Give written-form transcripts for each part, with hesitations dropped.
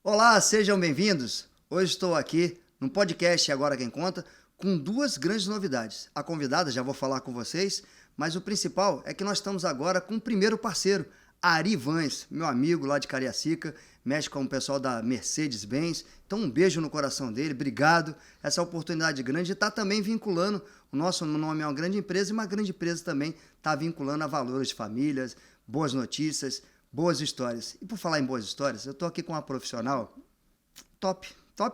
Olá, sejam bem-vindos. Hoje estou aqui no podcast Agora Quem Conta com duas grandes novidades. A convidada já vou falar com vocês, mas o principal é que nós estamos agora com o primeiro parceiro, Ari Vans, meu amigo lá de Cariacica, mexe com o pessoal da Mercedes-Benz. Então um beijo no coração dele, obrigado. Essa oportunidade grande está também vinculando, o nosso nome é uma grande empresa e uma grande empresa também está vinculando a valores de famílias, boas notícias, boas histórias. E por falar em boas histórias, eu estou aqui com uma profissional top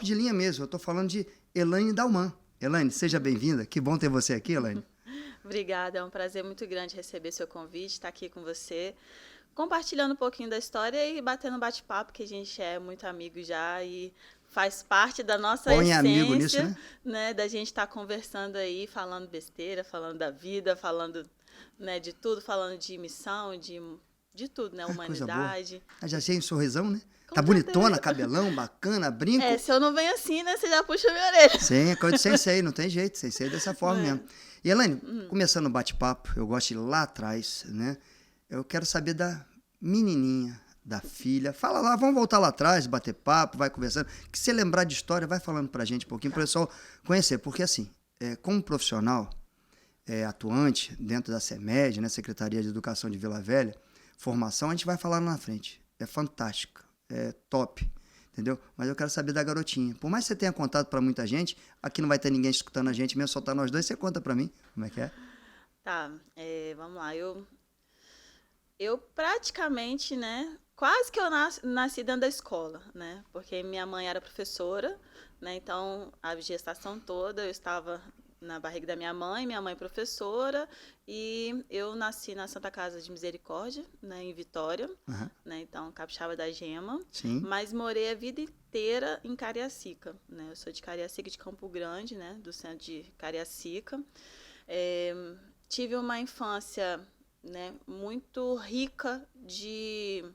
de linha mesmo. Eu estou falando de Elaine Dalman. Elaine, seja bem-vinda. Que bom ter você aqui, Elaine. Obrigada, é um prazer muito grande receber seu convite, estar aqui com você, compartilhando um pouquinho da história e batendo bate-papo, que a gente é muito amigo já e faz parte da nossa essência, amigo nisso, né? Da gente estar conversando aí, falando besteira, falando da vida, falando, né, de tudo, falando de missão, de tudo, né? Humanidade. Já achei um sorrisão, né? Com Tá certeza. bonitona, cabelão, bacana, brinco. Se eu não venho assim, né? Você já puxa a minha orelha. Sim, é coisa de sensei, não tem jeito. Sensei é dessa forma mesmo. E, Elaine, começando o bate-papo, eu gosto de ir lá atrás, né? Eu quero saber da menininha, da filha. Fala lá, vamos voltar lá atrás, bater papo, vai conversando. Que se lembrar de história, vai falando pra gente um pouquinho, para o pessoal conhecer. Porque, assim, como profissional atuante dentro da CEMED, né, Secretaria de Educação de Vila Velha, formação, a gente vai falar lá na frente. É fantástica, é top, entendeu? Mas eu quero saber da garotinha. Por mais que você tenha contado para muita gente, aqui não vai ter ninguém escutando a gente, mesmo só tá nós dois, você conta para mim como é que é. Tá, vamos lá. Eu praticamente, né, quase que eu nasci dentro da escola, né, porque minha mãe era professora, né, então a gestação toda eu estava na barriga da minha mãe professora, e eu nasci na Santa Casa de Misericórdia, né, em Vitória, né, então Capixaba da Gema. Sim. Mas morei a vida inteira em Cariacica, né, eu sou de Cariacica, de Campo Grande, né, do centro de Cariacica. Tive uma infância, né, muito rica de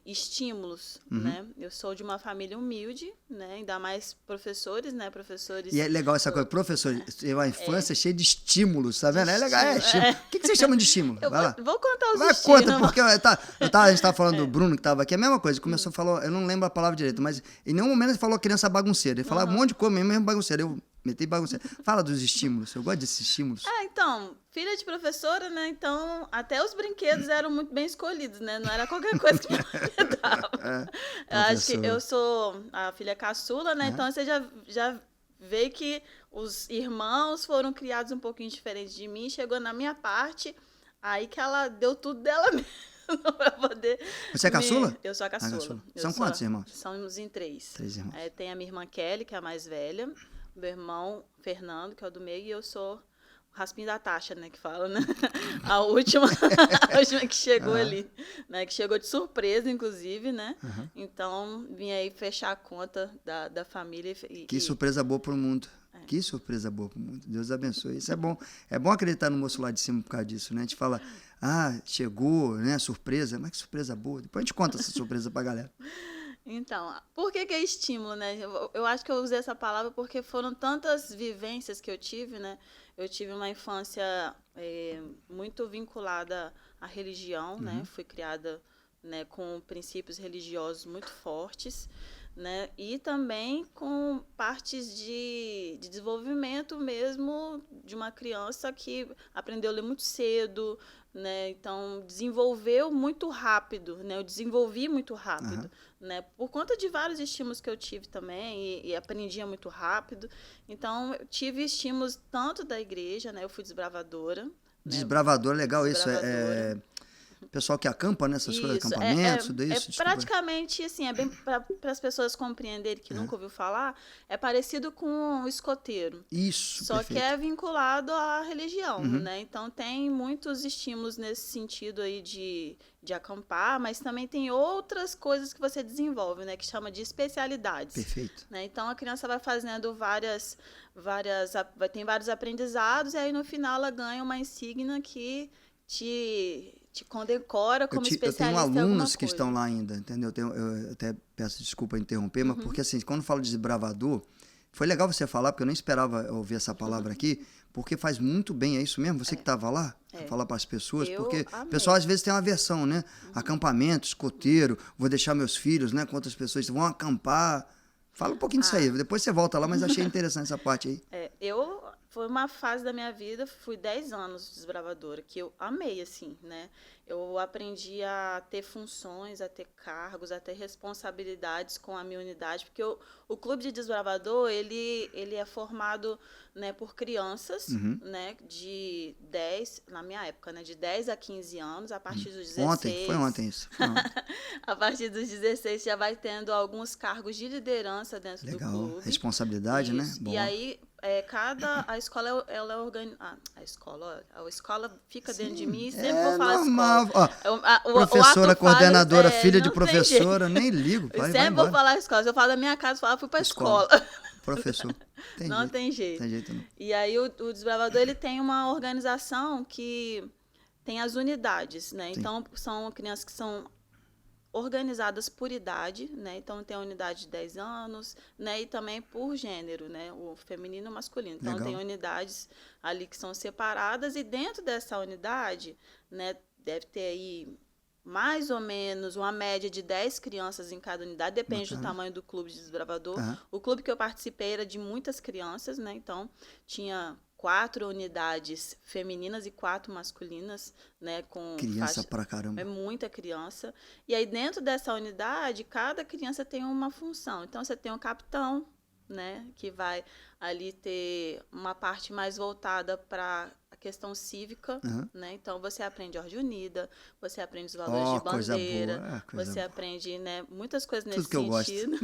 estímulos, né? Eu sou de uma família humilde, né? Ainda mais professores, né? Professores. E é legal essa coisa, professor, uma infância cheia de estímulos, tá vendo? É legal, estímulo. O que você chama de estímulo? Eu Vai lá. vou contar os Vai, estímulos. conta, porque a gente estava falando do Bruno, que estava aqui, a mesma coisa. Começou a falar, eu não lembro a palavra direito, mas em nenhum momento ele falou criança bagunceira. Ele falava um monte de coisa, mesmo bagunceira. Eu meti bagunceira. Fala dos estímulos, eu gosto desses estímulos. Então, filha de professora, né? Então, até os brinquedos eram muito bem escolhidos, né? Não era qualquer coisa que me dava. Eu acho que eu sou a filha caçula, né? Então, você já vê que os irmãos foram criados um pouquinho diferente de mim. Chegou na minha parte, aí que ela deu tudo dela mesmo. Pra poder Você é caçula? Eu sou a caçula. São quantos irmãos? Somos em 3. 3 irmãos. Tem a minha irmã Kelly, que é a mais velha, meu irmão Fernando, que é o do meio, e eu sou o raspinho da taxa, né, que fala, né? A última que chegou ali, né, que chegou de surpresa, inclusive, né? Então, vim aí fechar a conta da família. Que surpresa boa pro mundo. Que surpresa boa pro mundo. Deus abençoe. Isso é bom. É bom acreditar no moço lá de cima por causa disso, né? A gente fala, chegou, né, surpresa. Mas que surpresa boa. Depois a gente conta essa surpresa pra galera. Então, por que é estímulo, né? Eu acho que eu usei essa palavra porque foram tantas vivências que eu tive, né? Eu tive uma infância muito vinculada à religião, né? Fui criada, né, com princípios religiosos muito fortes, né? E também com partes de desenvolvimento mesmo de uma criança que aprendeu a ler muito cedo, né? Então, desenvolveu muito rápido, né? Eu desenvolvi muito rápido, né? Por conta de vários estímulos que eu tive também e aprendia muito rápido. Então, eu tive estímulos tanto da igreja, né? Eu fui desbravadora. Desbravadora, legal Desbravadora. Isso. Pessoal que acampa, né? Essas coisas, acampamentos, tudo isso. Praticamente, assim, é bem para as pessoas compreenderem que nunca ouviu falar, é parecido com o escoteiro. Isso, Só perfeito. que é vinculado à religião, né? Então, tem muitos estímulos nesse sentido aí de acampar, mas também tem outras coisas que você desenvolve, né? Que chama de especialidades. Perfeito. Né? Então, a criança vai fazendo tem vários aprendizados, e aí, no final, ela ganha uma insígnia que te condecora como especialista em alguma coisa. Eu tenho alunos que estão lá ainda, entendeu? Eu até peço desculpa interromper, mas porque assim, quando eu falo de desbravador, Foi legal você falar, porque eu nem esperava ouvir essa palavra aqui, porque faz muito bem, é isso mesmo? Você que estava lá, falar para as pessoas, porque o pessoal às vezes tem uma aversão, né? Acampamento, escoteiro, vou deixar meus filhos, né? Com outras pessoas vão acampar. Fala um pouquinho disso aí, depois você volta lá, mas achei interessante essa parte aí. Foi uma fase da minha vida, fui 10 anos desbravadora, que eu amei, assim, né? Eu aprendi a ter funções, a ter cargos, a ter responsabilidades com a minha unidade, porque o Clube de Desbravador, ele é formado, né, por crianças, né, de 10, na minha época, né, de 10 a 15 anos, a partir dos 16... Foi ontem isso. Foi ontem. A partir dos 16 já vai tendo alguns cargos de liderança dentro do clube. Responsabilidade, Isso. né? Bom. E aí, a escola, ela é organizada. A escola fica dentro de mim e sempre vou falar normal. escola. Professora, coordenadora, filha de professora, nem ligo. Sempre vou falar escola. Se eu falo da minha casa, eu fui para a escola. Professor. Não tem jeito. Tem jeito não. E aí o desbravador, ele tem uma organização que tem as unidades, né? Sim. Então, são crianças que são organizadas por idade, né? Então tem a unidade de 10 anos, né? E também por gênero, né? O feminino e o masculino. Então tem unidades ali que são separadas e dentro dessa unidade, né, deve ter aí mais ou menos uma média de 10 crianças em cada unidade, depende do tamanho do clube de desbravador. O clube que eu participei era de muitas crianças, né? Então tinha 4 unidades femininas e 4 masculinas, né? Com criança pra caramba. É muita criança. E aí, dentro dessa unidade, cada criança tem uma função. Então, você tem um capitão, né? Que vai ali ter uma parte mais voltada para a questão cívica, né? Então, você aprende ordem unida, você aprende os valores de bandeira, você aprende, né, muitas coisas nesse sentido.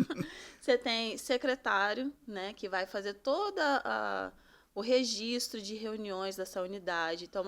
Você tem secretário, né? Que vai fazer toda o registro de reuniões dessa unidade. Então,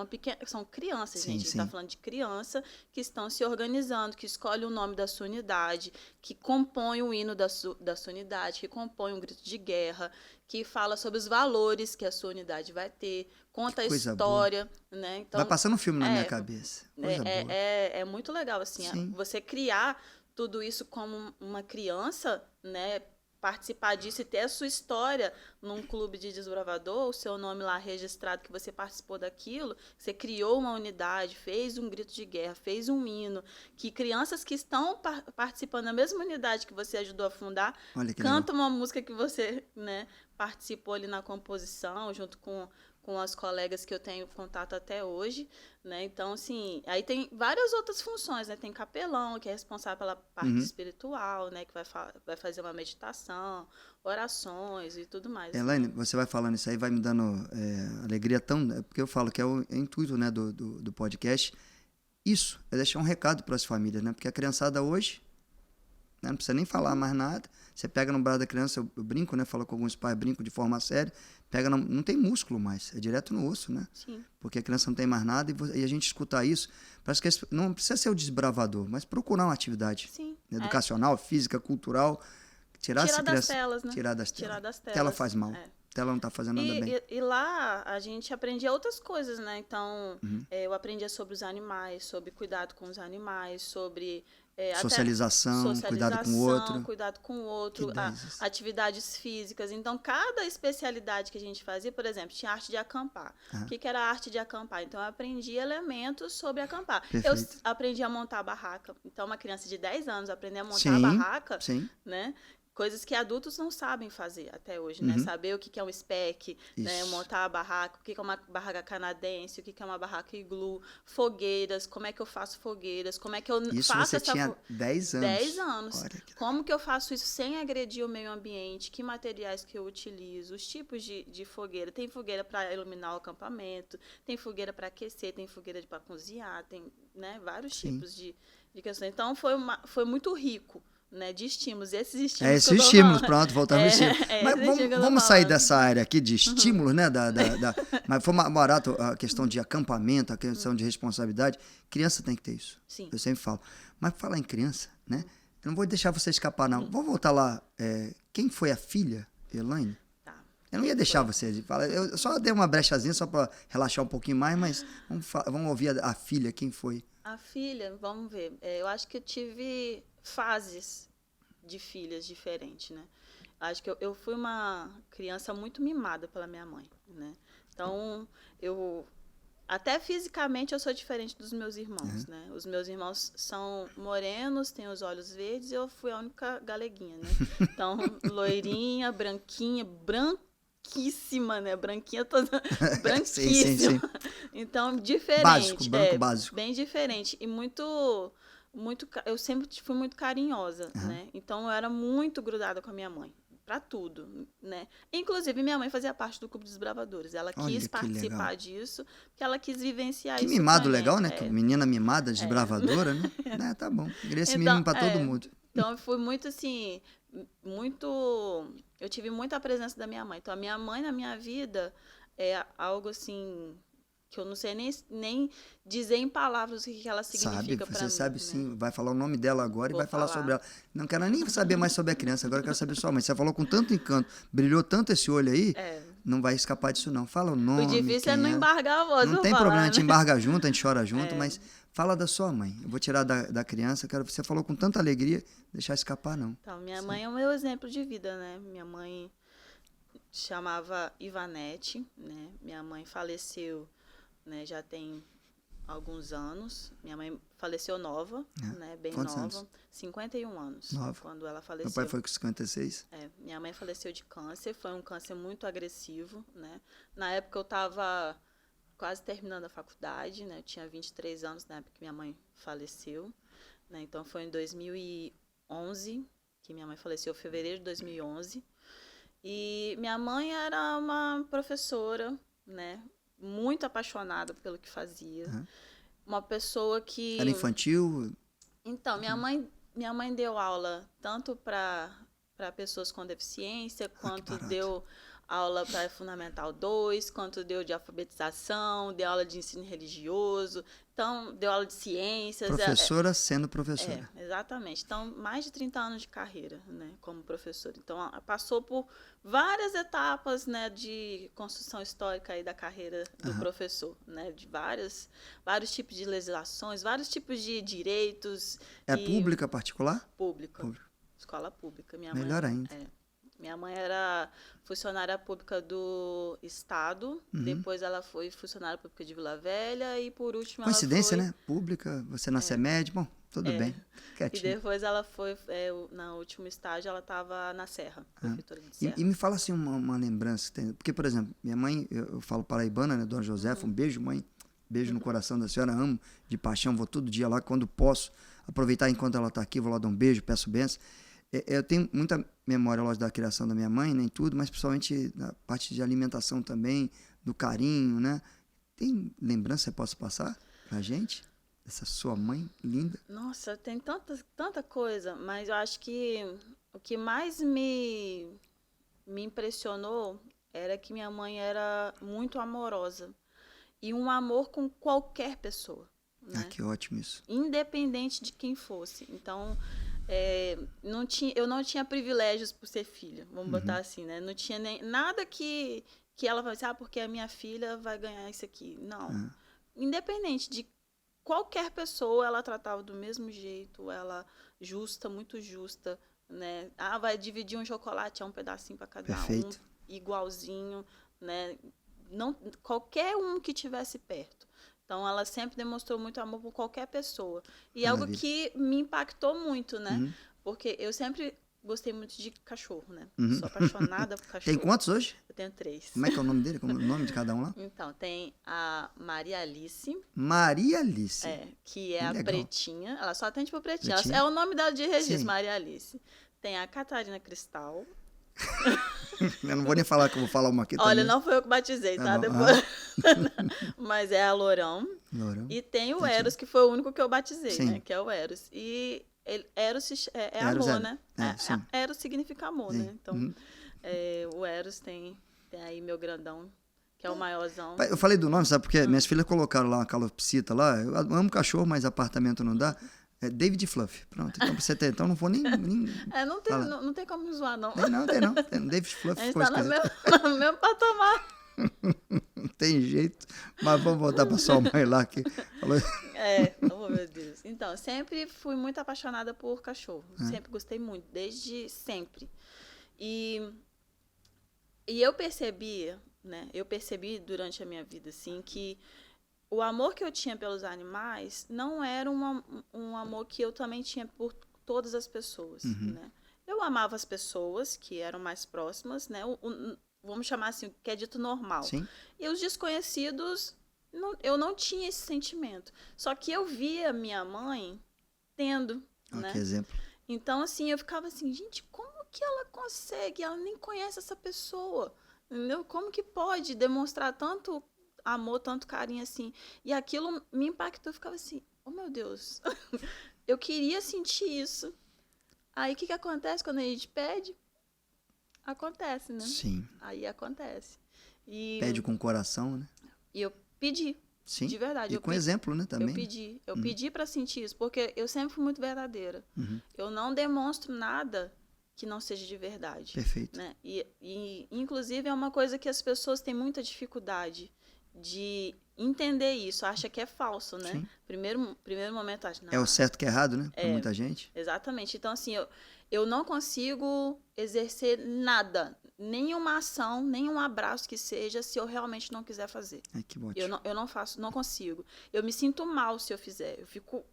são crianças, gente. A gente está falando de criança que estão se organizando, que escolhe o nome da sua unidade, que compõe o hino da sua unidade, que compõe um grito de guerra, que fala sobre os valores que a sua unidade vai ter, conta a história. Né? Então, vai passando um filme na minha cabeça. É muito legal, assim, você criar tudo isso como uma criança, né? Participar disso e ter a sua história num clube de desbravador, o seu nome lá registrado, que você participou daquilo, você criou uma unidade, fez um grito de guerra, fez um hino, que crianças que estão participando da mesma unidade que você ajudou a fundar, cantam uma música que você, né, participou ali na composição, junto com as colegas que eu tenho contato até hoje, né? Então, assim, aí tem várias outras funções, né? Tem capelão, que é responsável pela parte espiritual, né? Que vai fazer uma meditação, orações e tudo mais. Elaine, você vai falando isso aí, vai me dando alegria porque eu falo que é o intuito, né, do podcast. Isso é deixar um recado para as famílias, né? Porque a criançada hoje, né, não precisa nem falar mais nada. Você pega no braço da criança, eu brinco, né? Falo com alguns pais, brinco de forma séria. Não tem músculo mais, é direto no osso, né? Sim. Porque a criança não tem mais nada e a gente escutar isso, parece que não precisa ser o desbravador, mas procurar uma atividade educacional, física, cultural, tirar das telas, né? Tirar das telas. Tela faz mal. Tela não está fazendo nada bem. E lá a gente aprendia outras coisas, né? Então, eu aprendia sobre os animais, sobre cuidado com os animais, sobre... socialização, cuidado com o outro, atividades físicas. Então, cada especialidade que a gente fazia, por exemplo, tinha arte de acampar. O que era a arte de acampar? Então, eu aprendi elementos sobre acampar. Perfeito. Eu aprendi a montar a barraca. Então, uma criança de 10 anos aprender a montar a barraca, né? Coisas que adultos não sabem fazer até hoje, né? Saber o que é um spec, né? Montar a barraca, o que é uma barraca canadense, o que é uma barraca iglu, fogueiras, como é que eu faço fogueiras, como é que eu faço você tinha 10 anos. 10 anos. Como que eu faço isso sem agredir o meio ambiente, que materiais que eu utilizo, os tipos de fogueira. Tem fogueira para iluminar o acampamento, tem fogueira para aquecer, tem fogueira para cozinhar, tem, né, vários tipos de questões. Então, foi muito rico, né, de estímulos. Esses estímulos. Esses estímulos, pronto, voltando ao estímulo. Mas vamos sair dessa área aqui de estímulos, né? Mas foi barato a questão de acampamento, a questão de responsabilidade. Criança tem que ter isso. Sim. Eu sempre falo. Mas falar em criança, né? Eu não vou deixar você escapar, não. Vamos voltar lá. Quem foi a filha, Elaine? Tá. Eu não ia deixar você falar. Eu só dei uma brechazinha só para relaxar um pouquinho mais, mas vamos ouvir a filha, quem foi? A filha, vamos ver. Eu acho que eu tive fases de filhas diferentes, né? Acho que eu fui uma criança muito mimada pela minha mãe, né? Então, até fisicamente eu sou diferente dos meus irmãos, né? Os meus irmãos são morenos, têm os olhos verdes, e eu fui a única galeguinha, né? Então, loirinha, branquíssima, né? Branquinha toda, branquíssima. Sim. Então, diferente. Básico, branco básico. Bem diferente. E eu sempre fui muito carinhosa, né? Então, eu era muito grudada com a minha mãe. Pra tudo, né? Inclusive, minha mãe fazia parte do Clube dos Bravadores. Ela quis participar disso, porque ela quis vivinciar isso. Que mimado legal, né? Menina mimada, desbravadora, né? Tá bom. Queria esse mimo pra todo mundo. Então, eu fui muito assim, eu tive muita presença da minha mãe. Então, a minha mãe na minha vida é algo assim que eu não sei nem dizer em palavras o que ela significa para mim. Você sabe, né? sim. Vai falar o nome dela agora e vai falar sobre ela. Não quero nem saber mais sobre a criança, agora eu quero saber sua mãe. Você falou com tanto encanto, brilhou tanto esse olho aí, não vai escapar disso não. Fala o nome. O difícil é não embargar a voz. Não tem problema, a gente embarga junto, a gente chora junto, mas fala da sua mãe. Eu vou tirar da criança, você falou com tanta alegria, deixar escapar não. Então, minha mãe é o meu exemplo de vida, né? Minha mãe chamava Ivanete, né? Minha mãe faleceu, né, já tem alguns anos. Minha mãe faleceu nova, né, bem Quantos nova. Anos? 51 anos. Nova. Quando ela faleceu. Meu pai foi com 56. Minha mãe faleceu de câncer, foi um câncer muito agressivo, né? Na época eu estava quase terminando a faculdade, né? Eu tinha 23 anos na época que minha mãe faleceu, né? Então foi em 2011 que minha mãe faleceu, fevereiro de 2011. E minha mãe era uma professora, né? Muito apaixonada pelo que fazia. Uma pessoa que... Era infantil? Então, minha mãe deu aula tanto para pessoas com deficiência, quanto deu aula para Fundamental 2, quanto deu de alfabetização, deu aula de ensino religioso, então deu aula de ciências. Professora sendo professora. Exatamente. Então, mais de 30 anos de carreira, né, como professora. Então, ela passou por várias etapas, né, de construção histórica aí da carreira do professor, né, de vários tipos de legislações, vários tipos de direitos. É pública, particular? Pública. Escola pública. Melhor ainda. Minha mãe era funcionária pública do Estado, depois ela foi funcionária pública de Vila Velha e, por último, Coincidência, ela foi... né? Pública, você na CEMED, bom, tudo bem. Quietinho. E depois ela foi, no último estágio, ela estava na Serra, prefeitura de Serra. E me fala assim uma lembrança, porque, por exemplo, minha mãe, eu falo paraibana, né? Dona Josefa, um beijo, mãe, beijo no coração da senhora, amo de paixão, vou todo dia lá, quando posso, aproveitar enquanto ela está aqui, vou lá dar um beijo, peço bênção. Eu tenho muita memória, lógico, da criação da minha mãe, nem tudo, mas principalmente da parte de alimentação também, do carinho, né? Tem lembrança que você possa passar pra gente? Dessa sua mãe linda? Nossa, tem tanta coisa, mas eu acho que o que mais me impressionou era que minha mãe era muito amorosa. E um amor com qualquer pessoa. Né? Que ótimo isso. Independente de quem fosse. Então... eu não tinha privilégios por ser filha, vamos botar assim, né? Não tinha nem nada que ela vai dizer, porque a minha filha vai ganhar isso aqui. Não. Independente de qualquer pessoa, ela tratava do mesmo jeito, ela muito justa, né? Vai dividir um chocolate, um pedacinho para cada Perfeito. Um, igualzinho, né? Não, qualquer um que tivesse perto. Então, ela sempre demonstrou muito amor por qualquer pessoa. E algo que me impactou muito, né? Porque eu sempre gostei muito de cachorro, né? Sou apaixonada por cachorro. Tem quantos hoje? Eu tenho 3. Como é que é o nome dele? Como é o nome de cada um lá? Então, tem a Maria Alice. Maria Alice. Que é a pretinha. Ela só tem tipo pretinha. Pretinha. É o nome dela de registro, Sim. Maria Alice. Tem a Catarina Cristal. Eu não vou nem falar que eu vou falar uma aqui Olha, também. não foi eu que batizei, tá? Bom. Depois... Mas é a Lourão. Lourão. E tem o Eros, que foi o único que eu batizei, Sim. né? Que é o Eros. E Eros é Eros amor, né? sim. Eros significa amor, Sim. né? Então, o Eros tem aí meu grandão, que é o maiorzão. Eu falei do nome, sabe? Porque minhas filhas colocaram lá uma calopsita lá. Eu amo cachorro, mas apartamento não dá. É David Fluff. Pronto. Então, pra você ter. Então, não vou nem não tem como zoar, não. Tem não. David Fluff. A gente tá no mesmo patamar. Não tem jeito. Mas vamos voltar pra sua mãe lá que falou. Oh meu Deus. Então, sempre fui muito apaixonada por cachorro. Sempre gostei muito, desde sempre. E eu percebi, né? Eu percebi durante a minha vida, assim, que o amor que eu tinha pelos animais não era um amor que eu também tinha por todas as pessoas, né? Eu amava as pessoas que eram mais próximas, né? Vamos chamar assim, que é dito normal. Sim. E os desconhecidos, eu não tinha esse sentimento. Só que eu via minha mãe tendo, né? Que exemplo. Então, assim, eu ficava assim, gente, como que ela consegue? Ela nem conhece essa pessoa, entendeu? Como que pode demonstrar tanto amor, tanto carinho assim? E aquilo me impactou, eu ficava assim, oh meu Deus, eu queria sentir isso. Aí o que acontece quando a gente pede? Acontece, né? Sim. Aí acontece. Pede com o coração, né? E eu pedi. Sim. De verdade. E com exemplo, né, também. Eu pedi para sentir isso, porque eu sempre fui muito verdadeira. Eu não demonstro nada que não seja de verdade. Perfeito. Né? E, inclusive, é uma coisa que as pessoas têm muita dificuldade de entender isso. Acha que é falso, né? Sim. Primeiro momento, acha... É o certo que é errado, né? Para muita gente. Exatamente. Então, assim, eu não consigo exercer nada, nenhuma ação, nenhum abraço que seja, se eu realmente não quiser fazer. Que ótimo. Eu não faço, não consigo. Eu me sinto mal se eu fizer. Eu fico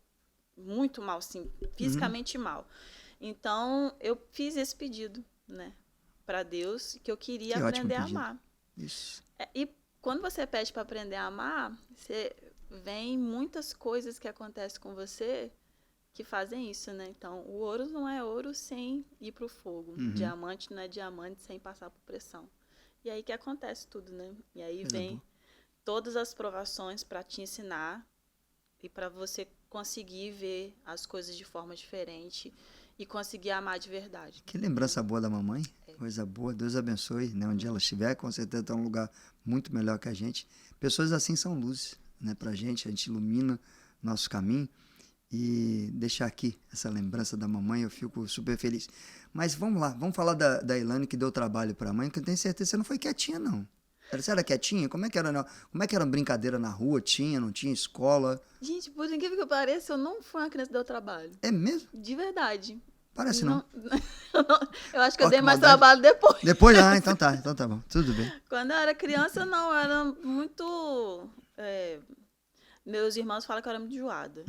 muito mal, assim, fisicamente mal. Então, eu fiz esse pedido, né, para Deus, que eu queria aprender a amar. Isso. E quando você pede para aprender a amar, vem muitas coisas que acontecem com você que fazem isso, né? Então, o ouro não é ouro sem ir pro fogo. Diamante não é diamante sem passar por pressão. E aí que acontece tudo, né? E aí vem todas as provações para te ensinar e para você conseguir ver as coisas de forma diferente e conseguir amar de verdade. Que lembrança boa da mamãe. Coisa boa. Deus abençoe, né? Onde ela estiver, com certeza está um lugar muito melhor que a gente. Pessoas assim são luzes, né? Pra gente, a gente ilumina nosso caminho. E deixar aqui essa lembrança da mamãe, eu fico super feliz. Mas vamos lá, vamos falar da Ilane, que deu trabalho para a mãe, que eu tenho certeza que você não foi quietinha, não. Você era quietinha? Como é que era, como é que era brincadeira na rua? Não tinha escola? Gente, por incrível que pareça, eu não fui uma criança que deu trabalho. É mesmo? De verdade. Parece não. Eu acho que eu dei mais trabalho depois. Depois? Então tá bom, tudo bem. Quando eu era criança, não, eu era muito... Meus irmãos falam que eu era muito enjoada.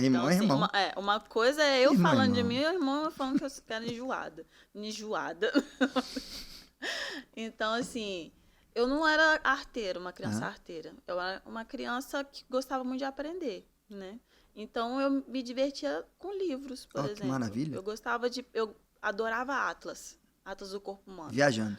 Irmão é irmão. Uma coisa é eu irmão, falando irmão. de mim e o irmão falando que eu era enjoada. Então, assim, eu não era arteira, uma criança arteira. Eu era uma criança que gostava muito de aprender, né? Então, eu me divertia com livros, por exemplo. Que maravilha. Eu adorava Atlas do Corpo Humano. Viajando.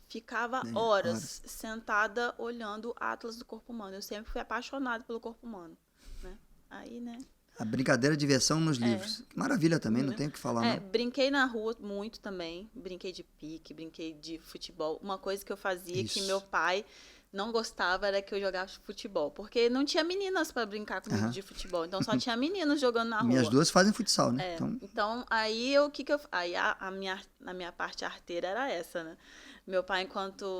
Ficava horas sentada olhando Atlas do Corpo Humano. Eu sempre fui apaixonada pelo corpo humano, né? Aí, né? A brincadeira, a diversão nos livros. Que maravilha também, não tem o que falar, não. Brinquei na rua muito também. Brinquei de pique, brinquei de futebol. Uma coisa que eu fazia que meu pai não gostava era que eu jogasse futebol. Porque não tinha meninas para brincar comigo de futebol. Então, só tinha meninos jogando na rua. Minhas duas fazem futsal, né? Então aí Aí a minha parte arteira era essa, né? Meu pai,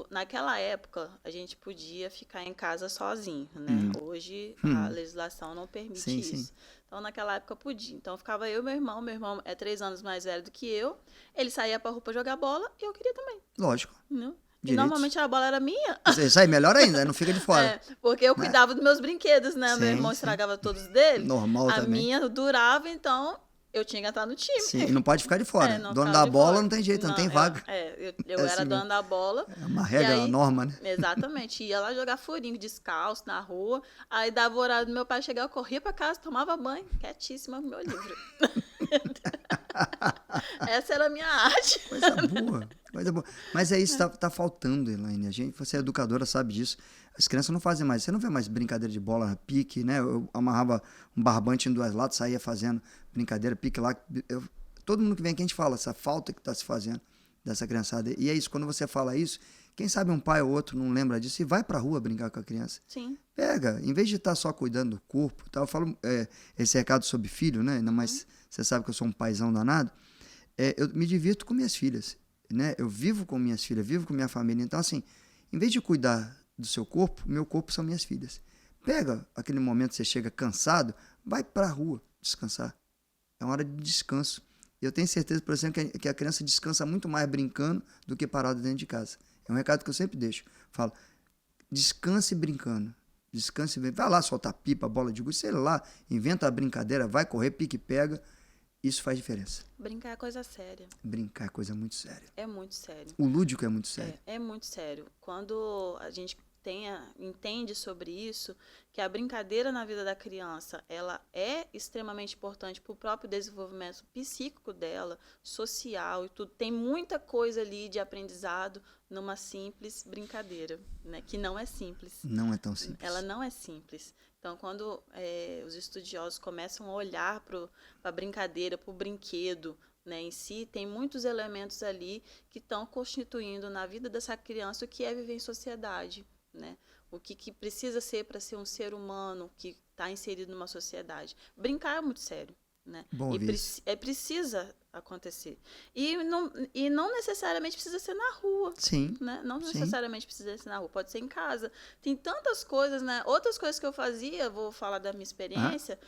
naquela época, a gente podia ficar em casa sozinho, né? Hoje, a legislação não permite isso. Sim. Então, naquela época, podia. Então, ficava eu e meu irmão. Meu irmão é 3 anos mais velho do que eu. Ele saía pra rua pra jogar bola e eu queria também. Lógico. Não? E normalmente a bola era minha. Isso aí, melhor ainda, não fica de fora. Porque eu cuidava dos meus brinquedos, né? Meu irmão estragava todos dele. Normal também. A minha durava, então... Eu tinha que estar no time. Sim, e não pode ficar de fora. Dono da bola não tem jeito, não tem vaga. Eu era assim dona da bola. É uma regra, uma norma, né? Exatamente. Ia lá jogar furinho, descalço, na rua. Aí dava o horário do meu pai chegar, eu corria pra casa, tomava banho, quietíssima com meu livro. Essa era a minha arte. Coisa boa. Mas é isso, tá faltando, Elaine. Você é educadora, sabe disso. As crianças não fazem mais. Você não vê mais brincadeira de bola, pique, né? Eu amarrava um barbante em 2 lados, saía fazendo brincadeira, pique lá. Todo mundo que vem aqui a gente fala essa falta que está se fazendo dessa criançada. E é isso, quando você fala isso, quem sabe um pai ou outro não lembra disso e vai pra rua brincar com a criança. Sim. Pega, em vez de estar só cuidando do corpo, tá? Eu falo esse recado sobre filho, né? Ainda mais, você sabe que eu sou um paizão danado. Eu me divirto com minhas filhas, né? Eu vivo com minhas filhas, vivo com minha família. Então, assim, em vez de cuidar do seu corpo, meu corpo são minhas filhas. Pega aquele momento que você chega cansado, vai pra rua descansar. É uma hora de descanso. Eu tenho certeza, por exemplo, que a criança descansa muito mais brincando do que parado dentro de casa. É um recado que eu sempre deixo. Falo, descanse brincando. Descanse brincando. Vai lá soltar pipa, bola de gude, sei lá. Inventa a brincadeira, vai correr, pique e pega. Isso faz diferença. Brincar é coisa séria. Brincar é coisa muito séria. É muito sério. O lúdico é muito sério. É muito sério. Quando a gente entende sobre isso, que a brincadeira na vida da criança, ela é extremamente importante para o próprio desenvolvimento psíquico dela, social e tudo. Tem muita coisa ali de aprendizado numa simples brincadeira, né? Que não é simples. Não é tão simples. Ela não é simples. Então, quando os estudiosos começam a olhar para a brincadeira, para o brinquedo, né, em si, tem muitos elementos ali que estão constituindo na vida dessa criança o que é viver em sociedade, né? O que precisa ser para ser um ser humano que está inserido numa sociedade. Brincar é muito sério, né? Bom, precisa acontecer. E não necessariamente precisa ser na rua. Sim. Né? Não sim. necessariamente precisa ser na rua, pode ser em casa. Tem tantas coisas, né? Outras coisas que eu fazia, vou falar da minha experiência,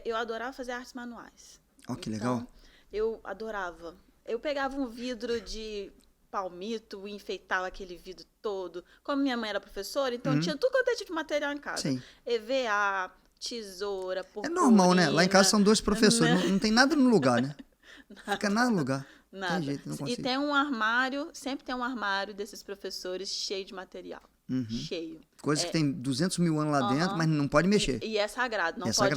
eu adorava fazer artes manuais. Ó, que legal. Eu adorava. Eu pegava um vidro de palmito e enfeitava aquele vidro todo. Como minha mãe era professora, então tinha tudo quanto é tipo de material em casa. Sim. EVA, tesoura, purpurina. É normal, né? Lá em casa são 2 professores, não tem nada no lugar, né? Fica nada no lugar. Nada. Tem jeito, não consigo. E tem um armário, sempre tem um armário desses professores cheio de material. Cheio. Coisa que tem 200 mil anos lá dentro, mas não pode mexer. E é sagrado, não pode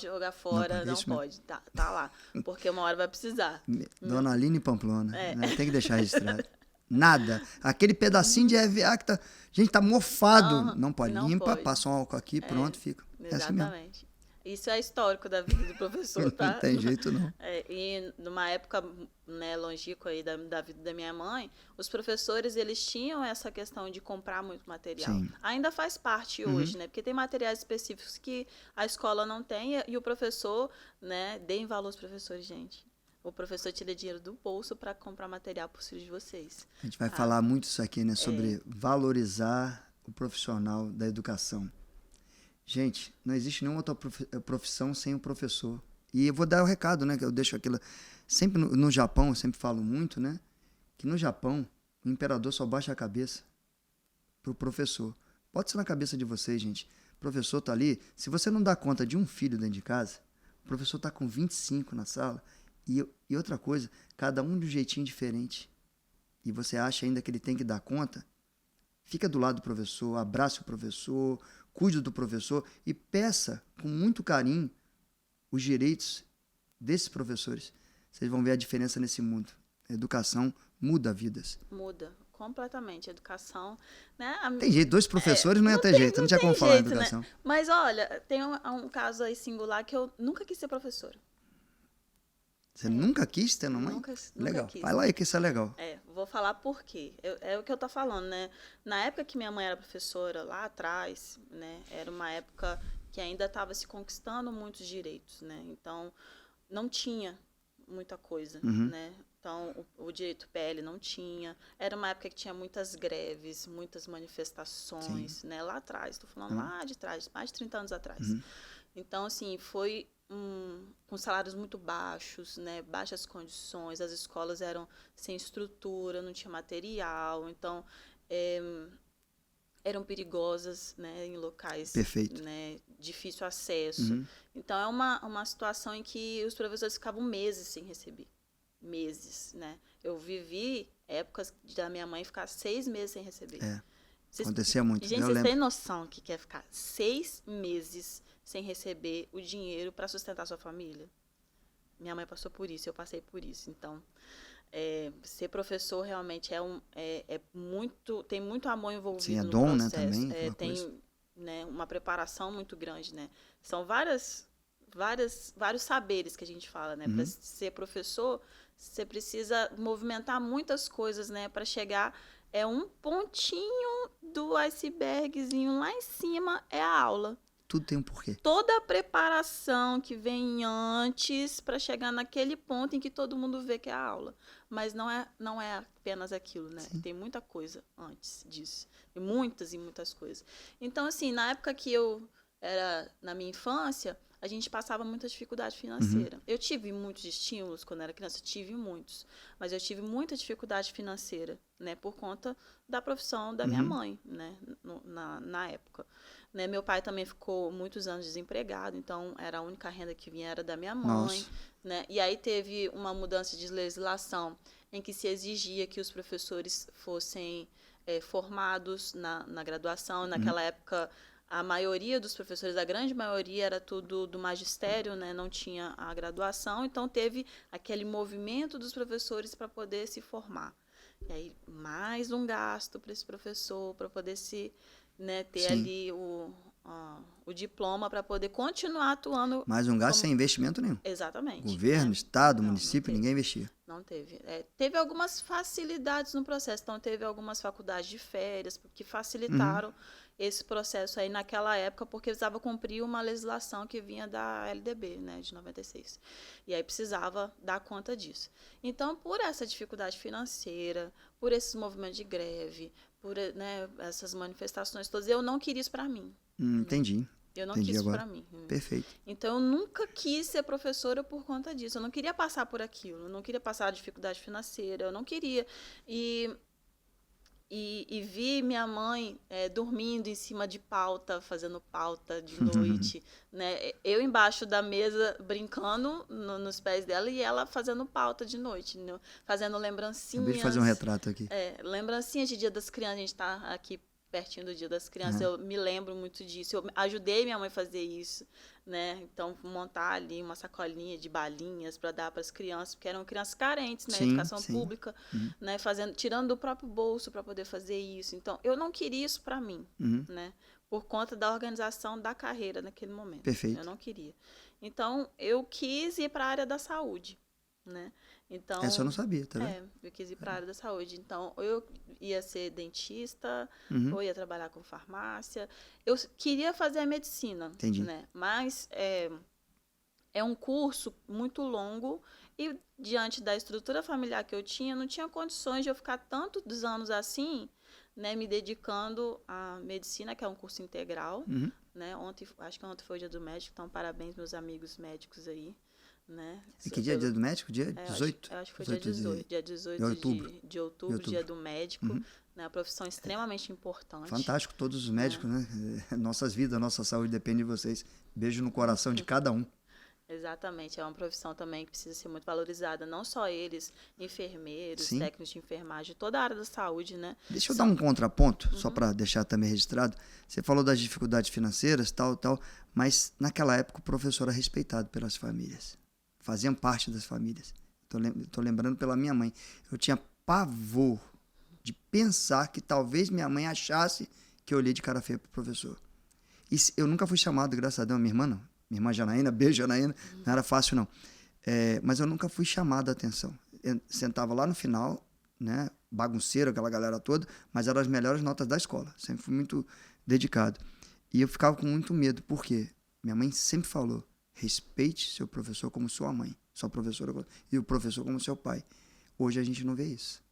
jogar fora, não pode. Tá lá, porque uma hora vai precisar. Dona Aline Pamplona, né? Tem que deixar registrado. Nada. Aquele pedacinho de EVA que tá mofado. Não pode. Limpa, passa um álcool aqui, pronto, fica. Exatamente. Isso é histórico da vida do professor, tá? Não tem jeito, não. E numa época, né, longínqua aí da vida da minha mãe, os professores, eles tinham essa questão de comprar muito material. Sim. Ainda faz parte hoje, né? Porque tem materiais específicos que a escola não tem e o professor, né? Deem valor aos professores, gente. O professor tira dinheiro do bolso para comprar material para os filhos de vocês. A gente vai falar muito isso aqui, né? Sobre valorizar o profissional da educação. Gente, não existe nenhuma outra profissão sem o professor. E eu vou dar o recado, né? Que eu deixo aquilo... Sempre no Japão, eu sempre falo muito, né? Que no Japão, o imperador só baixa a cabeça pro professor. Pode ser na cabeça de vocês, gente. O professor tá ali. Se você não dá conta de um filho dentro de casa, o professor tá com 25 na sala. E outra coisa, cada um de um jeitinho diferente. E você acha ainda que ele tem que dar conta? Fica do lado do professor, abrace o professor, cuide do professor e peça com muito carinho os direitos desses professores. Vocês vão ver a diferença nesse mundo. A educação muda vidas. Muda completamente. A educação, né? Tem jeito, 2 professores não ia ter jeito, não tinha como falar em educação. Né? Mas olha, tem um caso aí singular que eu nunca quis ser professora. Você nunca quis ter uma mãe? Nunca legal. Quis. Vai lá aí que isso é legal. Vou falar por quê. É o que eu tô falando, né? Na época que minha mãe era professora, lá atrás, né? Era uma época que ainda estava se conquistando muitos direitos, né? Então, não tinha muita coisa, né? Então, o direito PL não tinha. Era uma época que tinha muitas greves, muitas manifestações, né? Lá atrás, estou falando lá de trás, mais de 30 anos atrás. Então, assim, foi com salários muito baixos, né? Baixas condições, as escolas eram sem estrutura, não tinha material, então eram perigosas, né? Em locais, né? Difícil acesso. Então, é uma situação em que os professores ficavam meses sem receber. Meses, né? Eu vivi épocas da minha mãe ficar 6 meses sem receber. Acontecia muito. Gente, vocês têm noção que quer ficar 6 meses sem receber o dinheiro para sustentar sua família? Minha mãe passou por isso, eu passei por isso. Então, ser professor realmente tem muito amor envolvido. Sim, é no dom, processo. Né, também. Tem, né, uma preparação muito grande, né? São vários saberes que a gente fala, né? Para ser professor, você precisa movimentar muitas coisas, né? Para chegar... um pontinho do icebergzinho lá em cima é a aula. Tudo tem um porquê. Toda a preparação que vem antes para chegar naquele ponto em que todo mundo vê que é a aula. Mas não é apenas aquilo, né? Sim. Tem muita coisa antes disso. Muitas e muitas coisas. Então, assim, na época que eu era na minha infância, a gente passava muita dificuldade financeira. Eu tive muitos estímulos quando era criança, tive muitos, mas eu tive muita dificuldade financeira, né, por conta da profissão da minha mãe, né, na época. Né, meu pai também ficou muitos anos desempregado, então era a única renda que vinha era da minha mãe, né? E aí teve uma mudança de legislação em que se exigia que os professores fossem formados na graduação. Naquela época, a maioria dos professores, a grande maioria, era tudo do magistério, né? Não tinha a graduação, então teve aquele movimento dos professores para poder se formar. E aí, mais um gasto para esse professor, para poder se... Né, ter ali o diploma para poder continuar atuando. Mais um gasto sem investimento nenhum. Exatamente. Governo, né? estado, município, ninguém investia. Não teve. Teve algumas facilidades no processo. Então, teve algumas faculdades de férias que facilitaram esse processo aí naquela época, porque precisava cumprir uma legislação que vinha da LDB, né, de 96. E aí precisava dar conta disso. Então, por essa dificuldade financeira, por esses movimentos de greve, por, né, essas manifestações todas, eu não queria isso para mim. Entendi. Eu não Entendi quis agora. para mim. Perfeito. Então, eu nunca quis ser professora por conta disso. Eu não queria passar por aquilo. Eu não queria passar a dificuldade financeira. Eu não queria. E vi minha mãe dormindo em cima de pauta, fazendo pauta de noite. Né? Eu embaixo da mesa brincando nos pés dela e ela fazendo pauta de noite, né? Fazendo lembrancinhas. Acabei de fazer um retrato aqui. Lembrancinhas de Dia das Crianças. A gente está aqui pertinho do Dia das Crianças. Eu me lembro muito disso. Eu ajudei minha mãe a fazer isso. Né? Então, montar ali uma sacolinha de balinhas para dar para as crianças, porque eram crianças carentes, né? Educação pública, né? Tirando do próprio bolso para poder fazer isso. Então, eu não queria isso para mim, né? Por conta da organização da carreira naquele momento. Perfeito. Eu não queria. Então, eu quis ir para a área da saúde, né? Então, essa eu não sabia, tá vendo? Eu quis ir para a área da saúde. Então, eu ia ser dentista, ou ia trabalhar com farmácia. Eu queria fazer a medicina. Entendi. Né? Mas é um curso muito longo e, diante da estrutura familiar que eu tinha, não tinha condições de eu ficar tantos anos assim, né, me dedicando à medicina, que é um curso integral. Né? Acho que ontem foi o Dia do Médico, então parabéns, meus amigos médicos aí. Né? Que dia é Dia do Médico? Dia 18? Eu acho que foi dia 18. Dia 18 de outubro, Dia do Médico. Né? Uma profissão extremamente importante. Fantástico, todos os médicos, né? Nossas vidas, nossa saúde depende de vocês. Beijo no coração de cada um. Exatamente, é uma profissão também que precisa ser muito valorizada. Não só eles, enfermeiros, técnicos de enfermagem, toda a área da saúde, né? Deixa eu dar um contraponto, só para deixar também registrado. Você falou das dificuldades financeiras, tal, mas naquela época o professor era respeitado pelas famílias. Faziam parte das famílias. Estou lembrando pela minha mãe. Eu tinha pavor de pensar que talvez minha mãe achasse que eu olhei de cara feia pro professor. E eu nunca fui chamado, graças a Deus, minha irmã não. Minha irmã Janaína, beijo Janaína, não era fácil não. Mas eu nunca fui chamado a atenção. Eu sentava lá no final, né, bagunceiro, aquela galera toda, mas eram as melhores notas da escola. Sempre fui muito dedicado. E eu ficava com muito medo, por quê? Minha mãe sempre falou: respeite seu professor como sua mãe, sua professora e o professor como seu pai. Hoje a gente não vê isso.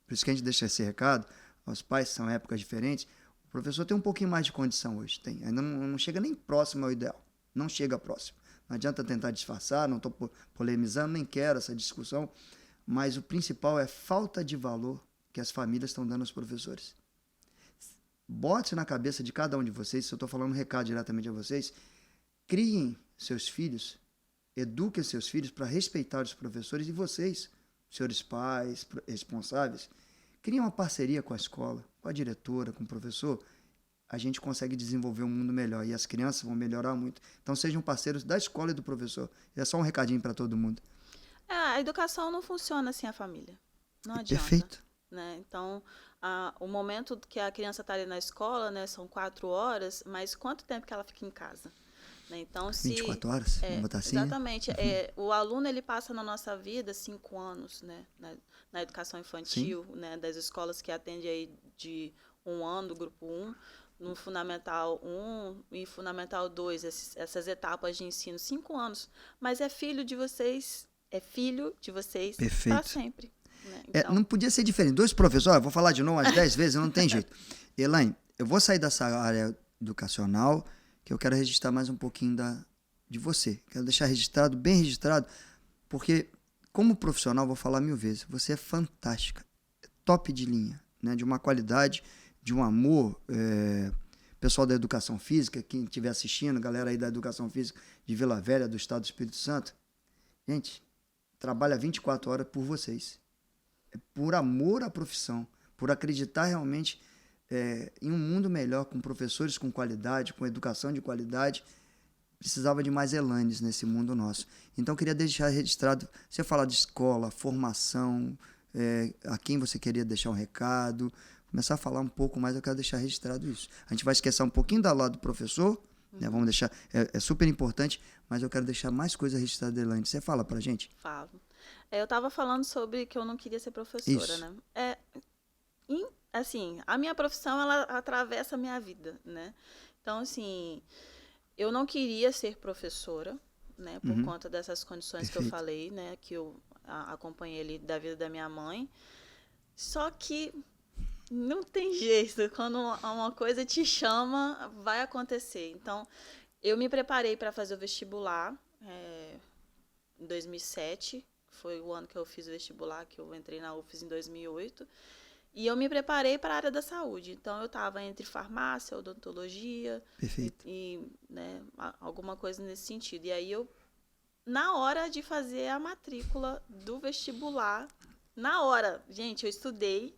Por isso que a gente deixa esse recado aos pais, são épocas diferentes. O professor tem um pouquinho mais de condição hoje, tem. Ainda não chega nem próximo ao ideal. Não chega próximo. Não adianta tentar disfarçar, não estou polemizando, nem quero essa discussão, mas o principal é falta de valor que as famílias estão dando aos professores. Bote na cabeça de cada um de vocês, se eu estou falando um recado diretamente a vocês, criem seus filhos, eduquem seus filhos para respeitar os professores, e vocês, senhores pais, responsáveis, criem uma parceria com a escola, com a diretora, com o professor. A gente consegue desenvolver um mundo melhor e as crianças vão melhorar muito. Então sejam parceiros da escola e do professor. É só um recadinho para todo mundo. A educação não funciona sem a família. Não adianta. Perfeito. Né? Então, o momento que a criança está ali na escola, né, são 4 horas, mas quanto tempo que ela fica em casa? Né? Então, 24 horas, vamos botar assim? Exatamente. O aluno ele passa na nossa vida 5 anos, né, na educação infantil, né, das escolas que atendem aí de 1 ano, do grupo 1, no Fundamental 1 e Fundamental 2, essas etapas de ensino, 5 anos. Mas é filho de vocês para sempre. Né? Então... não podia ser diferente. 2 professores, vou falar de novo umas 10 vezes, não tem jeito. Elaine, eu vou sair dessa área educacional, que eu quero registrar mais um pouquinho de você. Quero deixar registrado, bem registrado, porque como profissional, vou falar 1000 vezes, você é fantástica, top de linha, né? De uma qualidade, de um amor. Pessoal da educação física, quem estiver assistindo, galera aí da educação física de Vila Velha, do estado do Espírito Santo, gente, trabalha 24 horas por vocês. É por amor à profissão, por acreditar realmente em um mundo melhor, com professores com qualidade, com educação de qualidade. Precisava de mais Elaines nesse mundo nosso. Então, eu queria deixar registrado, você falar de escola, formação, a quem você queria deixar um recado, começar a falar um pouco mais, eu quero deixar registrado isso. A gente vai esquecer um pouquinho do lado do professor, né? Vamos deixar, é super importante, mas eu quero deixar mais coisas registradas da Elaine. Você fala pra gente? Falo. Eu estava falando sobre que eu não queria ser professora, Isso. né? Assim, a minha profissão, ela atravessa a minha vida, né? Então, assim, eu não queria ser professora, né? Por conta dessas condições que eu falei, né? Que eu acompanhei ali da vida da minha mãe. Só que não tem jeito. Quando uma coisa te chama, vai acontecer. Então, eu me preparei para fazer o vestibular em 2007. Foi o ano que eu fiz o vestibular, que eu entrei na UFES em 2008. E eu me preparei para a área da saúde. Então, eu estava entre farmácia, odontologia. Perfeito. Né, alguma coisa nesse sentido. E aí, na hora de fazer a matrícula do vestibular, na hora, gente, eu estudei,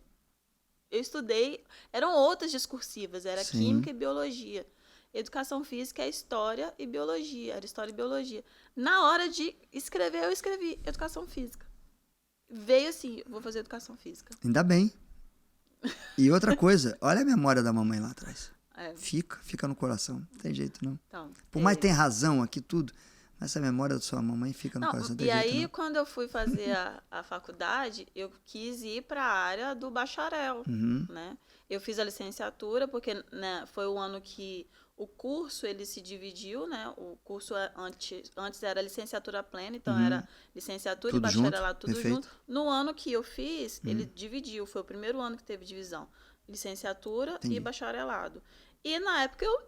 eram outras discursivas, era Sim. Química e Biologia. Educação Física é História e Biologia, era História e Biologia. Na hora de escrever, eu escrevi Educação Física. Veio assim, vou fazer Educação Física. Ainda bem. E outra coisa, olha a memória da mamãe lá atrás. Fica no coração, não tem jeito não. Então, Por mais que tenha razão aqui tudo, essa memória da sua mamãe fica no coração. E aí, quando eu fui fazer a faculdade, eu quis ir para a área do bacharel, né? Eu fiz a licenciatura, porque, né, foi o ano que o curso ele se dividiu, né? O curso antes era licenciatura plena, então era licenciatura tudo e bacharelado tudo perfeito. junto. No ano que eu fiz, ele dividiu, foi o primeiro ano que teve divisão. Licenciatura e bacharelado. E na época eu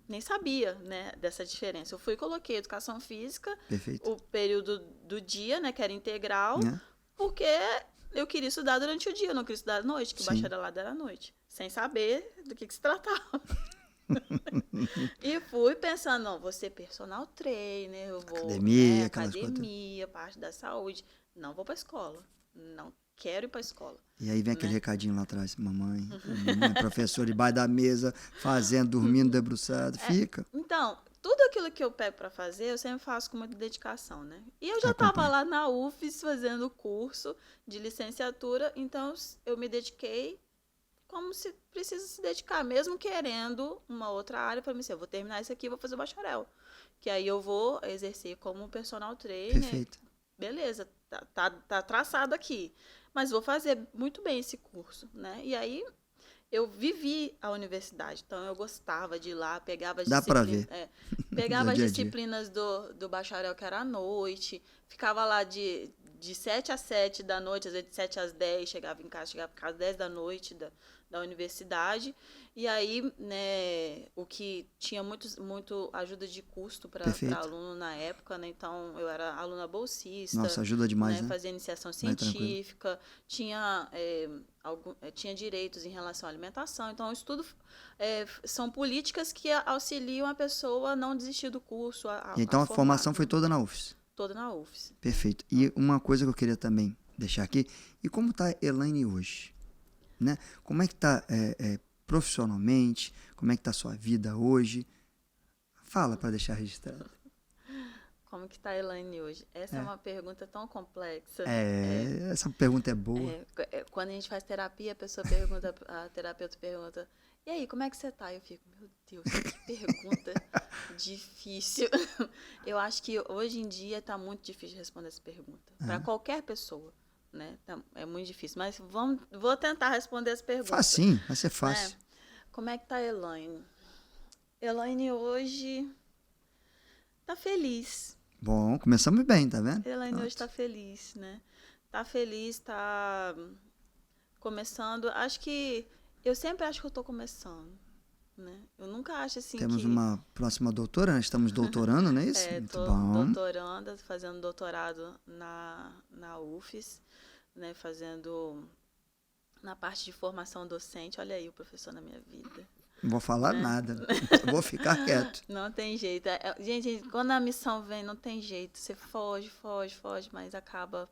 nem sabia, né, dessa diferença. Eu fui e coloquei educação física, Perfeito. o período do dia, né, que era integral, porque eu queria estudar durante o dia, eu não queria estudar à noite, que o bacharelado era à noite, sem saber do que se tratava. E fui pensando, não, vou ser personal trainer, eu vou academia, parte da saúde. Não vou para a escola, não quero ir para a escola. E aí vem aquele recadinho lá atrás, mamãe, professor debaixo da mesa, fazendo, dormindo, debruçado, fica. Então, tudo aquilo que eu pego para fazer, eu sempre faço com muita dedicação, né? E eu já estava lá na UFES fazendo o curso de licenciatura, então eu me dediquei como se precisa se dedicar, mesmo querendo uma outra área, para mim, eu vou terminar isso aqui e vou fazer o bacharel. Que aí eu vou exercer como personal trainer. Perfeito. Beleza, tá traçado aqui. Mas vou fazer muito bem esse curso, né? E aí eu vivi a universidade, então eu gostava de ir lá, pegava as disciplinas. Pegava as disciplinas do bacharel que era à noite, ficava lá de 7 às 7 da noite, às vezes de 7 às 10, chegava em casa às 10 da noite da universidade. E aí, né, o que tinha muito ajuda de custo para aluno na época, né? Então, eu era aluna bolsista. Nossa, ajuda demais, né? Fazia iniciação científica, tinha direitos em relação à alimentação. Então, o estudo são políticas que auxiliam a pessoa a não desistir do curso. Então, a formação foi toda na UFES? Toda na UFES. Perfeito. E uma coisa que eu queria também deixar aqui, e como está a Elaine hoje? Né? Como é que está profissionalmente? Como é que está a sua vida hoje? Fala para deixar registrado. Como que está a Elaine hoje? Essa é uma pergunta tão complexa. Essa pergunta é boa. Quando a gente faz terapia, a terapeuta pergunta, e aí, como é que você está? Eu fico, meu Deus, que pergunta difícil. Eu acho que hoje em dia está muito difícil responder essa pergunta. Para qualquer pessoa. Né? É muito difícil, mas vou tentar responder as perguntas. Facinho, vai ser fácil. Como é que tá a Elaine? Elaine hoje tá feliz. Bom, começamos bem, tá vendo? Elaine hoje tá feliz, né? Tá feliz, tá começando. Eu sempre acho que eu tô começando. né? Eu nunca acho assim Temos uma próxima doutora, né? Estamos doutorando, não é isso? Muito tô bom. doutoranda, fazendo doutorado na UFES, né? Fazendo na parte de formação docente. Olha aí o professor na minha vida. Não vou falar né? nada, vou ficar quieto. Não tem jeito. Gente, quando a missão vem, não tem jeito. Você foge, mas acaba.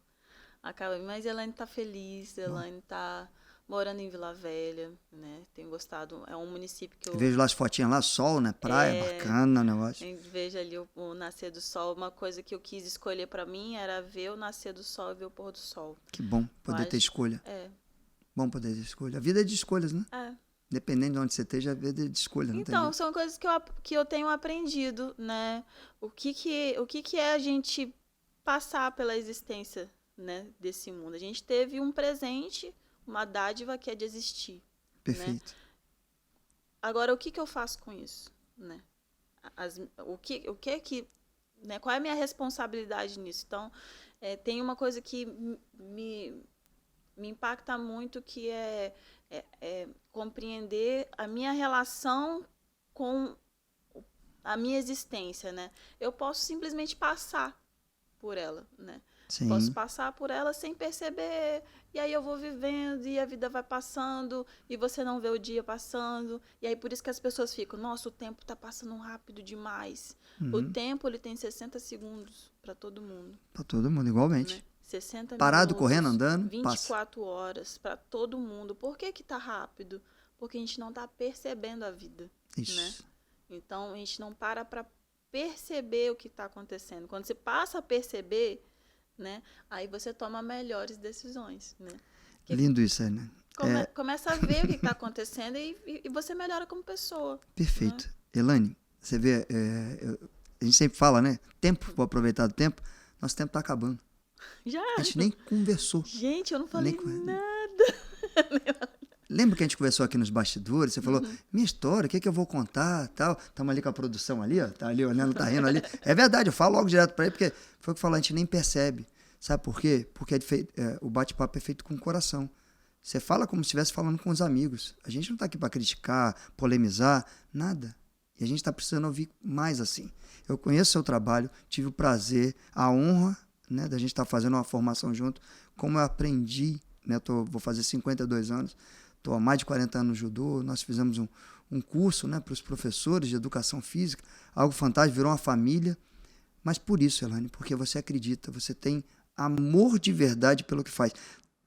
Mas Elaine tá feliz, Elaine tá morando em Vila Velha, né? Tem gostado. É um município que eu Vejo lá as fotinhas lá, sol, né? Praia, bacana o negócio. vejo ali o nascer do sol. Uma coisa que eu quis escolher para mim era ver o nascer do sol e ver o pôr do sol. Que bom poder ter escolha. Bom poder ter escolha. A vida é de escolhas, né? Dependendo de onde você esteja, a vida é de escolha. Não então, são coisas que eu tenho aprendido, né? O que é a gente passar pela existência, né, desse mundo? A gente teve um presente, uma dádiva que é de existir. Perfeito. Né? Agora, o que eu faço com isso? Né? Né? Qual é a minha responsabilidade nisso? Então, tem uma coisa que me impacta muito, que é compreender a minha relação com a minha existência, né? Eu posso simplesmente passar por ela, né? Sim. Posso passar por ela sem perceber, e aí eu vou vivendo, e a vida vai passando, e você não vê o dia passando, e aí por isso que as pessoas ficam, nossa, o tempo tá passando rápido demais. O tempo, ele tem 60 segundos para todo mundo. Para todo mundo, igualmente. Né? 60 Parado, minutos, correndo, andando, 24 horas para todo mundo. Por que tá rápido? Porque a gente não tá percebendo a vida. Isso. Né? Então, a gente não para perceber o que está acontecendo. Quando você passa a perceber, né, aí você toma melhores decisões. Né? Lindo isso aí, né? Começa a ver o que está acontecendo e você melhora como pessoa. Perfeito. Né? Elaine, você vê, a gente sempre fala, né? Tempo, vou aproveitar do tempo. Nosso tempo está acabando. Já. A gente nem conversou. Gente, eu não falei nada. Lembra que a gente conversou aqui nos bastidores? Você falou, minha história, o que eu vou contar, tal. Estamos ali com a produção ali, ó. Tá ali olhando, tá rindo ali. É verdade, eu falo logo direto para ele, porque foi o que falou, a gente nem percebe. Sabe por quê? Porque o bate-papo é feito com o coração. Você fala como se estivesse falando com os amigos. A gente não está aqui para criticar, polemizar, nada. E a gente está precisando ouvir mais assim. Eu conheço o seu trabalho, tive o prazer, a honra, né, da gente estar fazendo uma formação junto. Como eu aprendi, né, vou fazer 52 anos, estou há mais de 40 anos no judô, nós fizemos um curso, né, para os professores de educação física, algo fantástico, virou uma família. Mas por isso, Elaine, porque você acredita, você tem amor de verdade pelo que faz.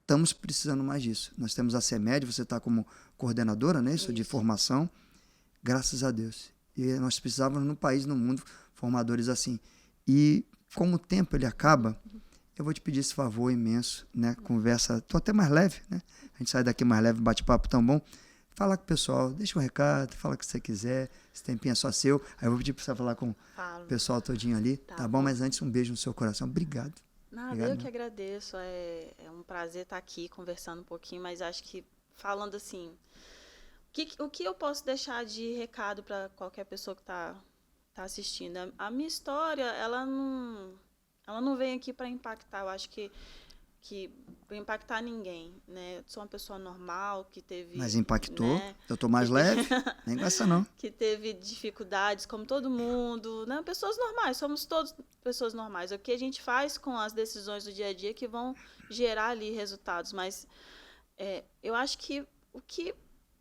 Estamos precisando mais disso. Nós temos a CEMED, você está como coordenadora, né, isso, de formação, graças a Deus. E nós precisávamos no país, no mundo, formadores assim. E como o tempo ele acaba, eu vou te pedir esse favor imenso, né? Conversa, tô até mais leve, né? A gente sai daqui mais leve, bate-papo tão bom. Fala com o pessoal, deixa um recado, fala o que você quiser, esse tempinho é só seu. Aí eu vou pedir para você falar com o pessoal todinho ali, tá bom? Mas antes, um beijo no seu coração. Obrigado. Nada, obrigado, eu que agradeço. É um prazer estar aqui conversando um pouquinho, mas acho que falando assim, o que eu posso deixar de recado para qualquer pessoa que está assistindo? A minha história, ela não vem aqui para impactar. Eu acho que para impactar ninguém, né? Eu sou uma pessoa normal que teve... Mas impactou. Né? Eu tô mais leve, nem com essa não. Que teve dificuldades, como todo mundo, né? Pessoas normais, somos todos pessoas normais. O que a gente faz com as decisões do dia a dia que vão gerar ali resultados. Mas eu acho que o que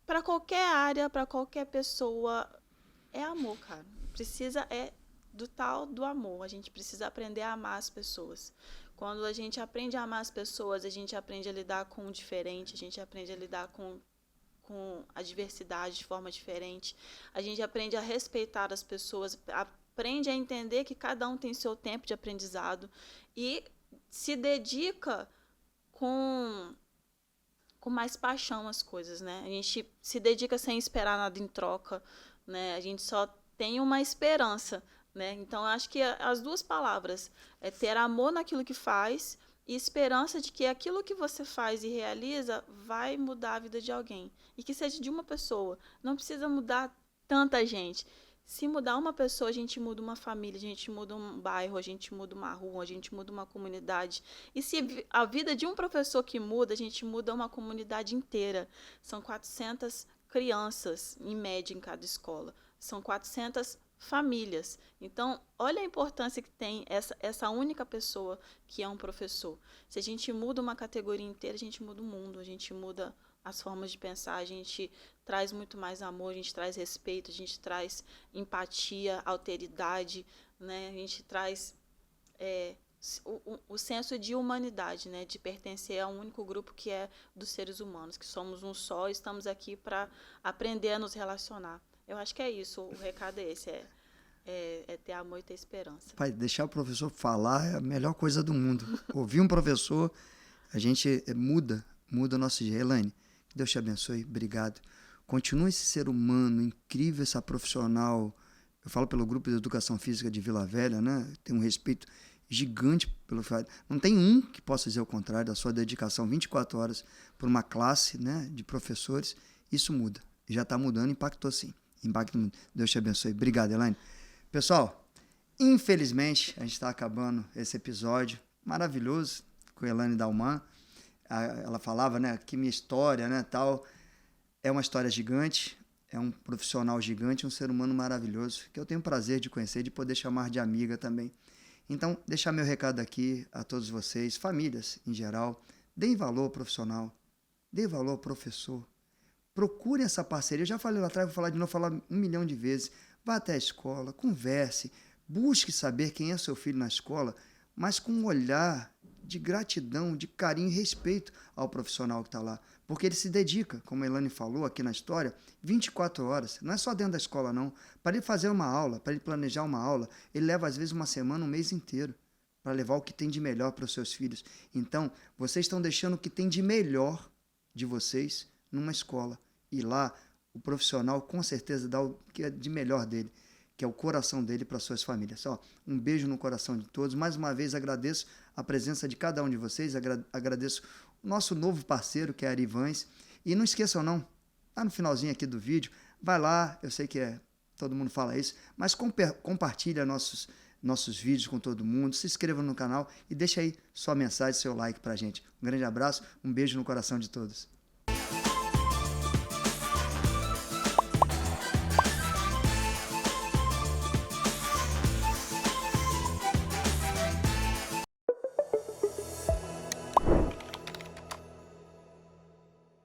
para qualquer área, para qualquer pessoa, é amor, cara. Precisa do amor. A gente precisa aprender a amar as pessoas. Quando a gente aprende a amar as pessoas, a gente aprende a lidar com o diferente, a gente aprende a lidar com a diversidade de forma diferente, a gente aprende a respeitar as pessoas, aprende a entender que cada um tem seu tempo de aprendizado e se dedica com mais paixão às coisas, né? A gente se dedica sem esperar nada em troca, né? A gente só tem uma esperança, né? Então, eu acho que as duas palavras é ter amor naquilo que faz e esperança de que aquilo que você faz e realiza vai mudar a vida de alguém. E que seja de uma pessoa. Não precisa mudar tanta gente. Se mudar uma pessoa, a gente muda uma família, a gente muda um bairro, a gente muda uma rua, a gente muda uma comunidade. E se a vida de um professor que muda, a gente muda uma comunidade inteira. São 400 crianças, em média, em cada escola. São 400 famílias. Então, olha a importância que tem essa única pessoa que é um professor. Se a gente muda uma categoria inteira, a gente muda o mundo, a gente muda as formas de pensar, a gente traz muito mais amor, a gente traz respeito, a gente traz empatia, alteridade, né? A gente traz o senso de humanidade, né? De pertencer a um único grupo que é dos seres humanos, que somos um só e estamos aqui para aprender a nos relacionar. Eu acho que é isso, o recado é esse, é ter amor e ter esperança. Pai, deixar o professor falar é a melhor coisa do mundo. Ouvir um professor, a gente muda o nosso dia. Elaine, Deus te abençoe, obrigado. Continua esse ser humano incrível, essa profissional. Eu falo pelo grupo de educação física de Vila Velha, né? Tenho um respeito gigante pelo fato. Não tem um que possa dizer o contrário da sua dedicação 24 horas por uma classe, né, de professores. Isso muda. Já está mudando, impactou sim. Impacto muito. Deus te abençoe. Obrigado, Elaine. Pessoal, infelizmente, a gente está acabando esse episódio maravilhoso com a Elaine Dalman. Ela falava, né, que minha história, né, tal, é uma história gigante, é um profissional gigante, um ser humano maravilhoso, que eu tenho o prazer de conhecer, de poder chamar de amiga também. Então, deixar meu recado aqui a todos vocês, famílias em geral, deem valor ao profissional, deem valor ao professor. Procurem essa parceria. Eu já falei lá atrás, vou falar de novo, falar 1 milhão de vezes. Vá até a escola, converse, busque saber quem é seu filho na escola, mas com um olhar de gratidão, de carinho e respeito ao profissional que está lá. Porque ele se dedica, como a Elaine falou aqui na história, 24 horas. Não é só dentro da escola, não. Para ele fazer uma aula, para ele planejar uma aula, ele leva às vezes uma semana, um mês inteiro, para levar o que tem de melhor para os seus filhos. Então, vocês estão deixando o que tem de melhor de vocês numa escola. E lá, o profissional com certeza dá o que é de melhor dele, que é o coração dele para suas famílias. Um beijo no coração de todos. Mais uma vez agradeço a presença de cada um de vocês, agradeço o nosso novo parceiro, que é a Arivães. E não esqueçam não, lá no finalzinho aqui do vídeo, vai lá, eu sei que todo mundo fala isso, mas compartilha nossos vídeos com todo mundo, se inscreva no canal e deixa aí sua mensagem, seu like pra gente. Um grande abraço, um beijo no coração de todos.